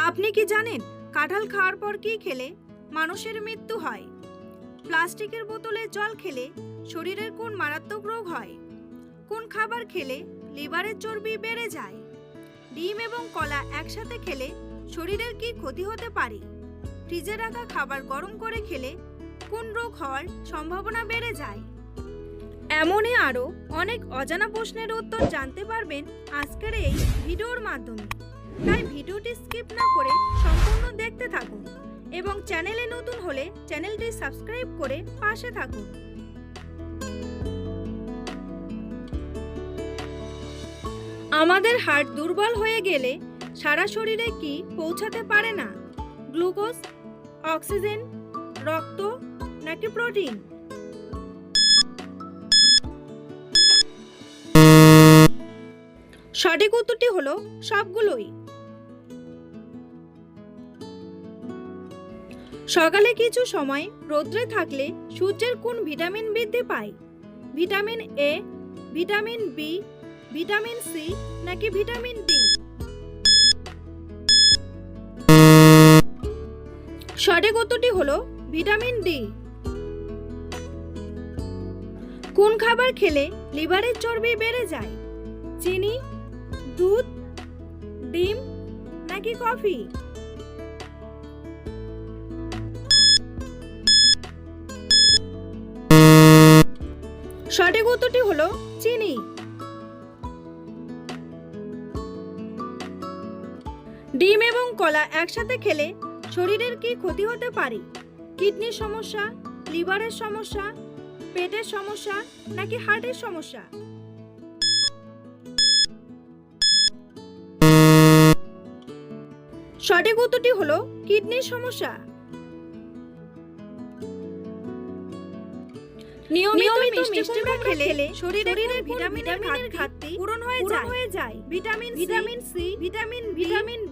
আপনি কি জানেন কাঁঠাল খাওয়ার পর কি খেলে মানুষের মৃত্যু হয়? প্লাস্টিকের বোতলে জল খেলে শরীরের কোন মারাত্মক রোগ হয়? কোন খাবার খেলে লিভারের চর্বি বেড়ে যায়? ডিম এবং কলা একসাথে খেলে শরীরের কি ক্ষতি হতে পারে? ফ্রিজে রাখা খাবার গরম করে খেলে কোন রোগ হওয়ার সম্ভাবনা বেড়ে যায়? এমনই আরও অনেক অজানা প্রশ্নের উত্তর জানতে পারবেন আজকের এই ভিডিওর মাধ্যমে। তাই ভিডিওটি স্কিপ না করে সম্পূর্ণ দেখতে থাকুন এবং চ্যানেলে নতুন হলে চ্যানেলটি সাবস্ক্রাইব করে পাশে থাকুন। আমাদের হার্ট দুর্বল হয়ে গেলে সারা শরীরে কি পৌঁছাতে পারে না? গ্লুকোজ, অক্সিজেন, রক্ত নাকি প্রোটিন? সঠিক উত্তরটি হলো সবগুলোই। সকালে কিছু সময় রোদ্রে থাকলে সূর্যের কোন ভিটামিন বৃদ্ধি পায়? Vitamin A, vitamin B, vitamin C নাকি ভিটামিন ডি? সঠিক উত্তরটি হলো ভিটামিন ডি। কোন খাবার খেলে লিভারের চর্বি বেড়ে যায়? চিনি, দুধ, ডিম নাকি কফি? সঠিক উত্তরটি হলো চিনি। ডিম এবং কলা একসাথে খেলে শরীরের কি ক্ষতি হতে পারে? কিডনির সমস্যা, লিভারের সমস্যা, পেটের সমস্যা নাকি হার্টের সমস্যা? সঠিক উত্তরটি হলো কিডনির সমস্যা। নিয়মিত মিষ্টি কুমড়া খেলে শরীরের ভিটামিনের ঘাটতি পূরণ হয়ে যায়। Vitamin C, vitamin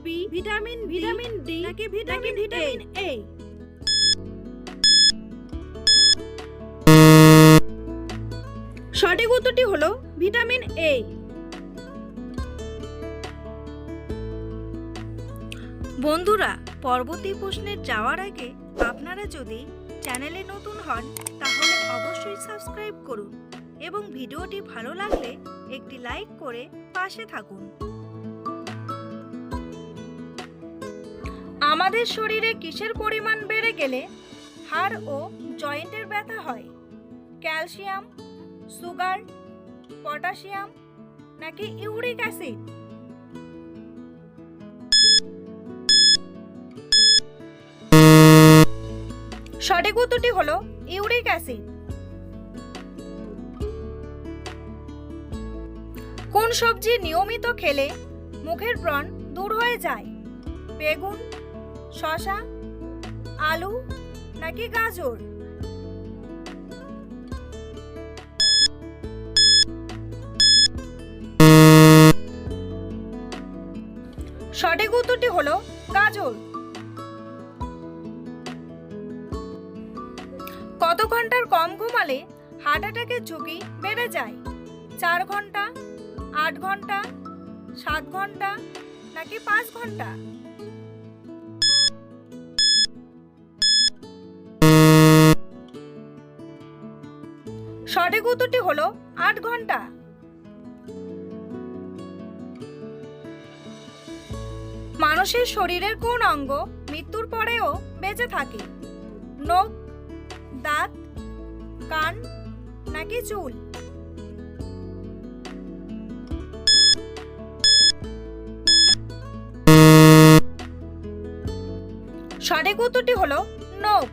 B, vitamin D নাকি ভিটামিন এ? সঠিক উত্তরটি হলো ভিটামিন এ। বন্ধুরা, পরবর্তী প্রশ্নে যাওয়ার আগে আপনারা যদি চ্যানেলে নতুন হন তাহলে অবশ্যই সাবস্ক্রাইব করুন এবং ভিডিওটি ভালো লাগলে একটি লাইক করে পাশে থাকুন। আমাদের শরীরে কিসের পরিমাণ বেড়ে গেলে হাড় ও জয়েন্টের ব্যথা হয়? ক্যালসিয়াম, সুগার, পটাশিয়াম নাকি ইউরিক অ্যাসিড? সঠিক উত্তরটি হলো ইউরিক অ্যাসিড। কোন সবজি নিয়মিত খেলে মুখের ব্রণ দূর হয়ে যায়? বেগুন, শসা, আলু নাকি গাজর? সঠিক উত্তরটি হলো গাজর। কত ঘন্টার কম ঘুমালে হার্ট অ্যাটাকের ঝুঁকি বেড়ে যায়? 4 ঘন্টা, 8 ঘন্টা, 7 ঘন্টা নাকি 5 ঘন্টা? সঠিক উত্তরটি হলো 8 ঘন্টা। মানুষের শরীরের কোন অঙ্গ মৃত্যুর পরেও বেঁচে থাকে? নখ, দাঁত, কান নাকি চুল? সঠিক উত্তরটি হলো নখ।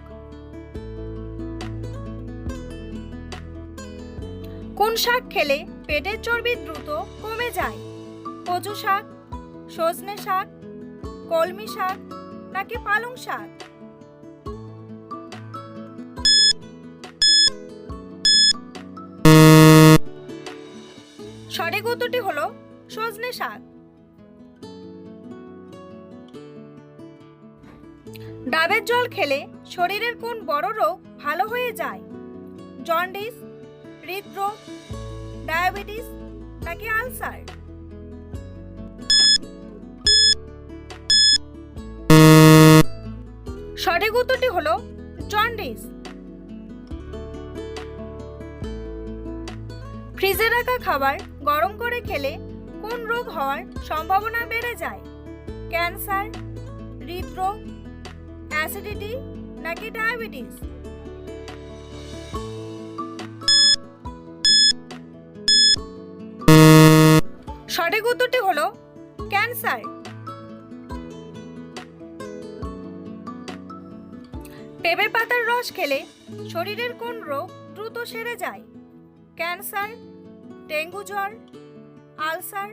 কোন শাক খেলে পেটের চর্বি দ্রুত কমে যায়? কচু শাক, সজনে শাক, কলমি শাক নাকি পালং শাক? সঠিক উত্তরটি হলো সজনে শাক। ডাবের জল খেলে শরীরের কোন বড় রোগ ভালো হয়ে যায়? জন্ডিস, হৃদরোগ, ডায়াবেটিস নাকি আলসার? সঠিক উত্তরটি হলো জন্ডিস। ফ্রিজে রাখা খাবার গরম করে খেলে কোন রোগ হওয়ার সম্ভাবনা বেড়ে যায়? ক্যান্সার, হৃদরোগ, অ্যাসিডিটি নাকি ডায়াবেটিস? সঠিক উত্তরটি হলো ক্যান্সার। পেঁপে পাতার রস খেলে শরীরের কোন রোগ দ্রুত সেরে যায়? ক্যান্সার, ডেঙ্গু জ্বর, আলসার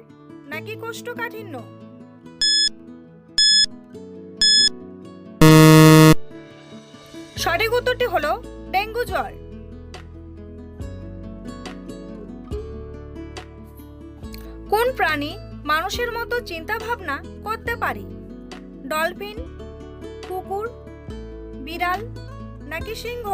নাকি কোষ্ঠকাঠিন্য? সঠিক উত্তরটি হলো ডেঙ্গু জ্বর। কোন প্রাণী মানুষের মতো চিন্তা ভাবনা করতে পারে? ডলফিন, কুকুর, বিড়াল নাকি সিংহ?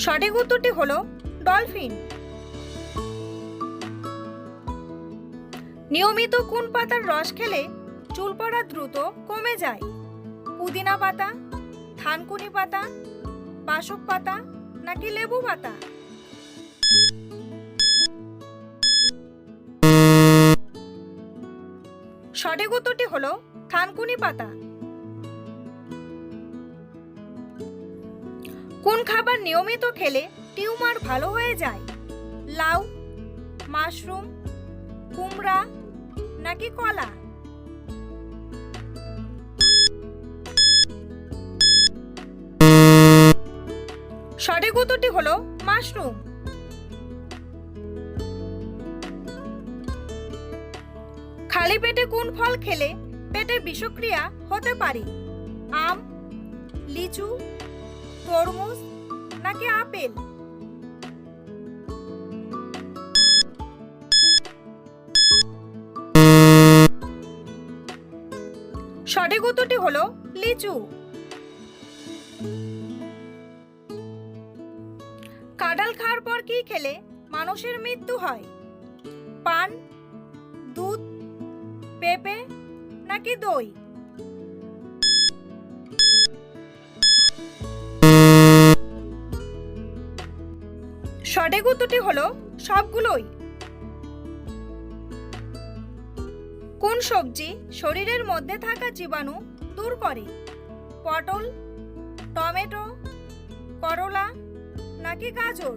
সঠিক উত্তরটি হলো ডলফিন। নিয়মিত কোন পাতার রস খেলে চুল পড়া দ্রুত কমে যায়? পুদিনা পাতা, থানকুনি পাতা, বাসক পাতা নাকি লেবু পাতা? সঠিক উত্তরটি হলো থানকুনি পাতা। কোন খাবার নিয়মিত খেলে টিউমার ভালো হয়ে যায়? লাউ, মাশরুম, কুমড়া নাকি কলা? সঠিক উত্তরটি হলো মাশরুম। খালি পেটে কোন ফল খেলে পেটে বিষক্রিয়া হতে পারে? আম, লিচু, তরমুজ নাকি আপেল? সঠিক উত্তরটি হলো লিচু। কাঁঠাল খাওয়ার পর কি খেলে মানুষের মৃত্যু হয়? পান, দুধ, পেঁপে নাকি দই? সঠিক উত্তরটি হলো সবগুলোই। কোন সবজি শরীরের মধ্যে থাকা জীবাণু দূর করে? পটল, টমেটো, করলা নাকি গাজর?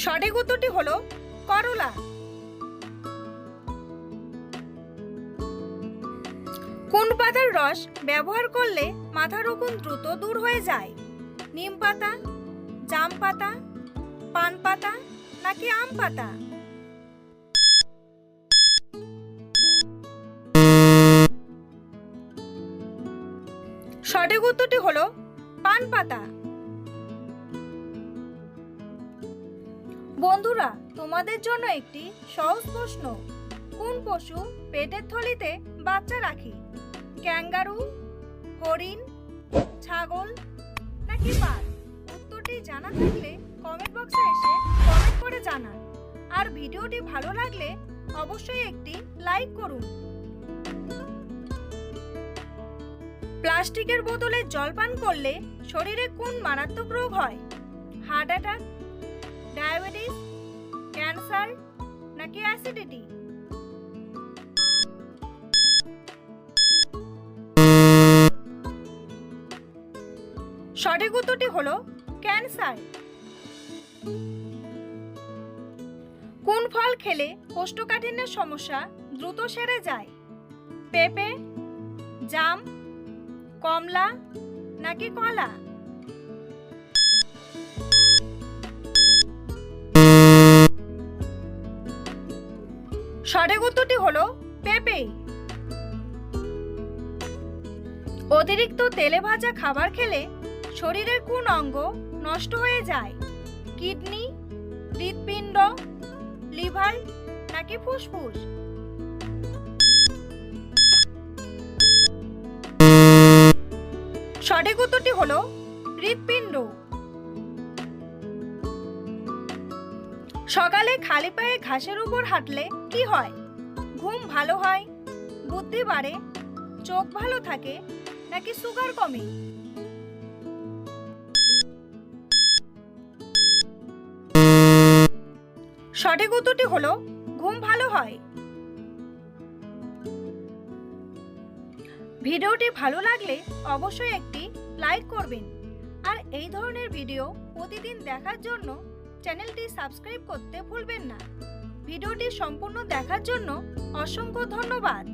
সঠিক উত্তরটি হলো করলা। কোন পাতার রস ব্যবহার করলে মাথার উকুন দ্রুত দূর হয়ে যায়? নিম পাতা, জাম পাতা, পান পাতা নাকি আম পাতা? সঠিক উত্তরটি হলো পান পাতা। বন্ধুরা, তোমাদের জন্য একটি সহজ প্রশ্ন। কোন পশু পেটের থলিতে বাচ্চা রাখে? ক্যাঙ্গারু, হরিণ, ছাগল নাকি বাঘ? উত্তরটি জানা থাকলে কমেন্ট বক্সে এসে কমেন্ট করে জানান। আর ভিডিওটি ভালো লাগলে অবশ্যই একটি লাইক করুন। প্লাস্টিকের বোতলে জল পান করলে শরীরে কোন মারাত্মক রোগ হয়? হার্ট অ্যাটাক, ডায়াবেটিস, ক্যান্সার নাকি অ্যাসিডিটি? সঠিক উত্তরটি হলো ক্যান্সার। কোন ফল খেলে কোষ্ঠকাঠিন্যের সমস্যা দ্রুত সেরে যায়? পেঁপে, জাম, কমলা নাকি কলা? সঠিক উত্তরটি হলো পেঁপে। অতিরিক্ত তেলে ভাজা খাবার খেলে শরীরের কোন অঙ্গ নষ্ট হয়ে যায়? কিডনি, হৃৎপিণ্ড, লিভার নাকি ফুসফুস? সঠিক উত্তরটি হলো হৃৎপিণ্ড। সকালে খালি পায়ে ঘাসের উপর হাঁটলে কি হয়? ঘুম ভালো হয়, বুদ্ধি বাড়ে, চোখ ভালো থাকে, নাকি সুগার কমে? সঠিক উত্তরটি হলো ঘুম ভালো হয়। ভিডিওটি ভালো লাগলে অবশ্যই একটি লাইক করবেন আর এই ধরনের ভিডিও প্রতিদিন দেখার জন্য চ্যানেলটি সাবস্ক্রাইব করতে ভুলবেন না। ভিডিওটি সম্পূর্ণ দেখার জন্য অসংখ্য ধন্যবাদ।